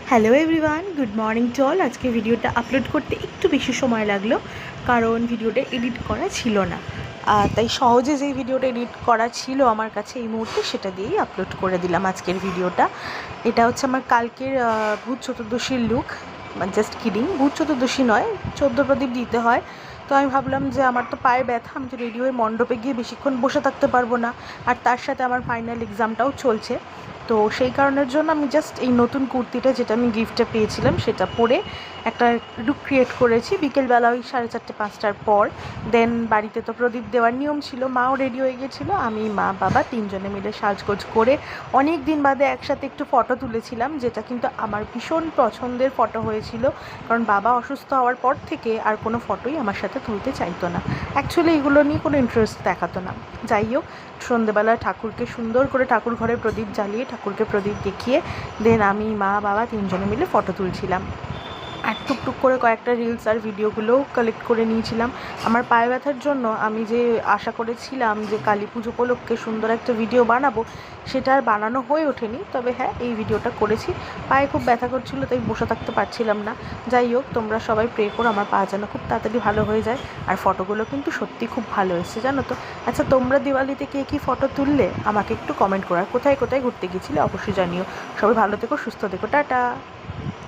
Hello everyone, good morning to all. আজকে ভিডিওটা upload করতে একটু বেশি সময় লাগলো, কারণ ভিডিওটা এডিট করা ছিল না। তাই সহজে যেই ভিডিওটা এডিট করা ছিল আমার কাছে এই মুহূর্তে, সেটা দিয়েই আপলোড করে দিলাম আজকের ভিডিওটা। এটা হচ্ছে আমার কালকের ভূত চতুর্দশীর লুক। জাস্ট কিডিং, ভূত চতুর্দশী নয়, 14 প্রদীপ দিতে হয়। তো আমি ভাবলাম যে আমার তো পায়ে ব্যথা, আমি তো রেডি হয়ে মণ্ডপে গিয়ে বেশিক্ষণ বসে থাকতে পারবো না, আর তার সাথে আমার ফাইনাল এক্সামটাও চলছে। তো সেই কারণের জন্য আমি জাস্ট এই নতুন কুর্তিটা, যেটা আমি গিফটে পেয়েছিলাম, সেটা পরে একটা লুক ক্রিয়েট করেছি বিকেলবেলা ওই 4:30-5টার পর। দেন বাড়িতে তো প্রদীপ দেওয়ার নিয়ম ছিল, মাও রেডি হয়ে গেছিলো, আমি মা বাবা তিনজনে মিলে সাজগোজ করে অনেক দিন বাদে একসাথে একটু ফটো তুলেছিলাম, যেটা কিন্তু আমার ভীষণ পছন্দের ফটো হয়েছিল। কারণ বাবা অসুস্থ হওয়ার পর থেকে আর কোনো ফটোই আমার সাথে তুলতে চাইতো না, অ্যাকচুয়ালি এগুলো নিয়ে কোনো ইন্টারেস্ট দেখাতো না। যাই হোক, সন্ধেবেলা ঠাকুরকে সুন্দর করে ঠাকুর ঘরে প্রদীপ জ্বালিয়ে ঠাকুরকে প্রদীপ দেখিয়ে দেন আমি মা বাবা তিনজনে মিলে ফটো তুলছিলাম। আর টুকটুক করে কয়েকটা রিলস আর ভিডিওগুলোও কালেক্ট করে নিয়েছিলাম। আমার পায়ে ব্যথার জন্য আমি যে আশা করেছিলাম যে কালী পুজো উপলক্ষে সুন্দর একটা ভিডিও বানাবো, সেটা আর বানানো হয়ে ওঠেনি। তবে হ্যাঁ, এই ভিডিওটা করেছি। পায়ে খুব ব্যথা করছিল, তাই বসে থাকতে পারছিলাম না। যাই হোক, তোমরা সবাই প্রে করো আমার পা যেন খুব তাড়াতাড়ি ভালো হয়ে যায়। আর ফটোগুলো কিন্তু সত্যি খুব ভালো এসেছে, জানো তো। আচ্ছা, তোমরা দিওয়ালিতে কে কী ফটো তুললে আমাকে একটু কমেন্ট করো, আর কোথায় কোথায় ঘুরতে গেছিলে অবশ্যই জানিও। সবাই ভালো থেকো, সুস্থ থেকো, টাটা।